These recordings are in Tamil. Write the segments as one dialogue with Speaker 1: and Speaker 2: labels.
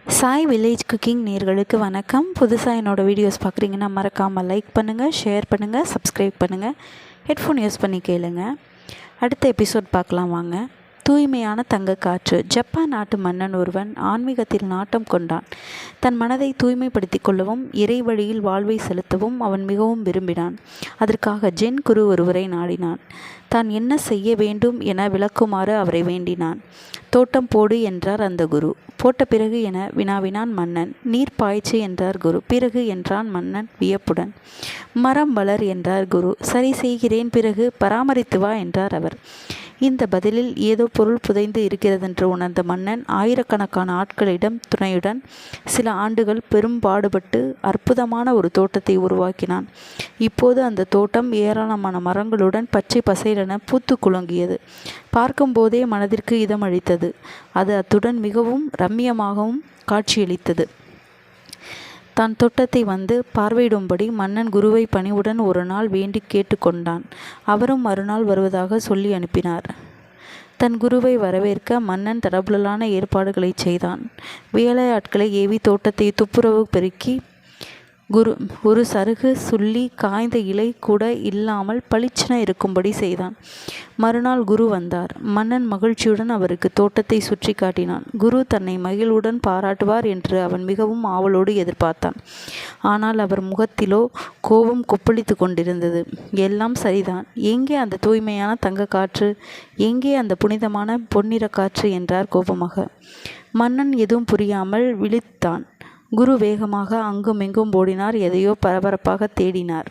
Speaker 1: சாய் வில்லேஜ் குக்கிங் நேயர்களுக்கு வணக்கம். புதுசாக என்னோடய வீடியோஸ் பார்க்குறீங்கன்னா மறக்காமல் லைக் பண்ணுங்கள், ஷேர் பண்ணுங்கள், சப்ஸ்கிரைப் பண்ணுங்கள். ஹெட்ஃபோன் யூஸ் பண்ணி கேளுங்க. அடுத்த எபிசோட் பார்க்கலாம் வாங்க. தூய்மையான தங்கக்காற்று. ஜப்பான் நாட்டு மன்னன் ஒருவன் ஆன்மீகத்தில் நாட்டம் கொண்டான். தன் மனதை தூய்மைப்படுத்திக் கொள்ளவும் இறை வழியில் வாழ்வை செலுத்தவும் அவன் மிகவும் விரும்பினான். அதற்காக ஜென் குரு ஒருவரை நாடினான். தான் என்ன செய்ய வேண்டும் என விளக்குமாறு அவரை வேண்டினான். தோட்டம் போடு என்றார் அந்த குரு. போட்ட பிறகு என வினாவினான் மன்னன். நீர் பாய்ச்சு என்றார் குரு. பிறகு என்றான் மன்னன் வியப்புடன். மரம் வளர் என்றார் குரு. சரி செய்கிறேன், பிறகு பராமரித்து வா என்றார் அவர். இந்த பதிலில் ஏதோ பொருள் புதைந்து இருக்கிறதென்று உணர்ந்த மன்னன் ஆயிரக்கணக்கான ஆட்களிடம் துணையுடன் சில ஆண்டுகள் பெரும்பாடுபட்டு அற்புதமான ஒரு தோட்டத்தை உருவாக்கினான். இப்போது அந்த தோட்டம் ஏராளமான மரங்களுடன் பச்சை பசைலென பூத்து குலுங்கியது. பார்க்கும்போதே மனதிற்கு இதமளித்தது. அது அத்துடன் மிகவும் ரம்மியமாகவும் காட்சியளித்தது. தான் தோட்டத்தை வந்து பார்வையிடும்படி மன்னன் குருவை பணிவுடன் ஒரு நாள் வேண்டி கேட்டுக்கொண்டான். அவரும் மறுநாள் வருவதாக சொல்லி அனுப்பினார். தன் குருவை வரவேற்க மன்னன் தடபுடலான ஏற்பாடுகளை செய்தான். வேலையாட்களை ஏவி தோட்டத்தை துப்புரவு பெருக்கி ஒரு சருகு சுள்ளி காய்ந்த இலை கூட இல்லாமல் பளிச்சென இருக்கும்படி செய்தான். மறுநாள் குரு வந்தார். மன்னன் மகிழ்ச்சியுடன் அவருக்கு தோட்டத்தை சுற்றி காட்டினான். குரு தன்னை மகிழ்வுடன் பாராட்டுவார் என்று அவன் மிகவும் ஆவலோடு எதிர்பார்த்தான். ஆனால் அவர் முகத்திலோ கோபம் கொப்பளித்து கொண்டிருந்தது. எல்லாம் சரிதான், எங்கே அந்த தூய்மையான தங்க காற்று, எங்கே அந்த புனிதமான பொன்னிற காற்று என்றார் கோபமாக. மன்னன் எதுவும் புரியாமல் விழித்தான். குரு வேகமாக அங்குமிங்கும் ஓடினார். எதையோ பரபரப்பாக தேடினார்.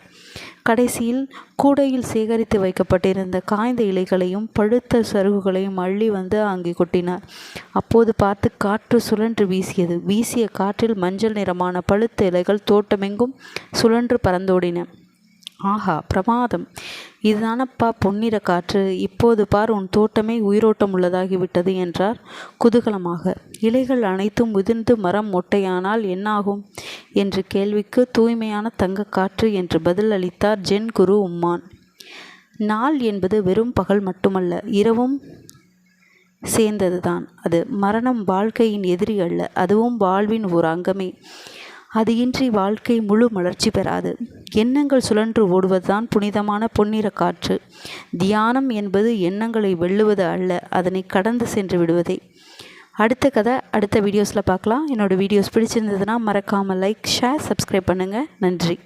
Speaker 1: கடைசியில் கூடையில் சேகரித்து வைக்கப்பட்டிருந்த காய்ந்த இலைகளையும் பழுத்த சருகுகளையும் அள்ளி வந்து அங்கே கொட்டினார். அப்போது பார்த்து காற்று சுழன்று வீசியது. வீசிய காற்றில் மஞ்சள் நிறமான பழுத்த இலைகள் தோட்டமெங்கும் சுழன்று பறந்தோடின. ஆஹா, பிரமாதம்! இதுதானப்பா பொன்னிற காற்று. இப்போது பார், உன் தோட்டமே உயிரோட்டம் உள்ளதாகிவிட்டது என்றார் குதூகலமாக. இலைகள் அனைத்தும் உதிர்ந்து மரம் மொட்டையானால் என்னாகும் என்ற கேள்விக்கு தூய்மையான தங்க காற்று என்று பதில் அளித்தார் ஜென் குரு உம்மான். நாள் என்பது வெறும் பகல் மட்டுமல்ல, இரவும் சேர்ந்ததுதான். அது மரணம் வாழ்க்கையின் எதிரி அல்ல, அதுவும் வாழ்வின் ஒரு அங்கமே. அது இன்றி வாழ்க்கை முழு மலர்ச்சி பெறாது. எண்ணங்கள் சுழன்று ஓடுவதுதான் புனிதமான பொன்னிற காற்று. தியானம் என்பது எண்ணங்களை வெல்லுவது அல்ல, அதனை கடந்து சென்று விடுவதே. அடுத்த கதை அடுத்த வீடியோஸில் பார்க்கலாம். என்னோடய வீடியோஸ் பிடிச்சிருந்ததுன்னா மறக்காமல் லைக், ஷேர், சப்ஸ்கிரைப் பண்ணுங்கள். நன்றி.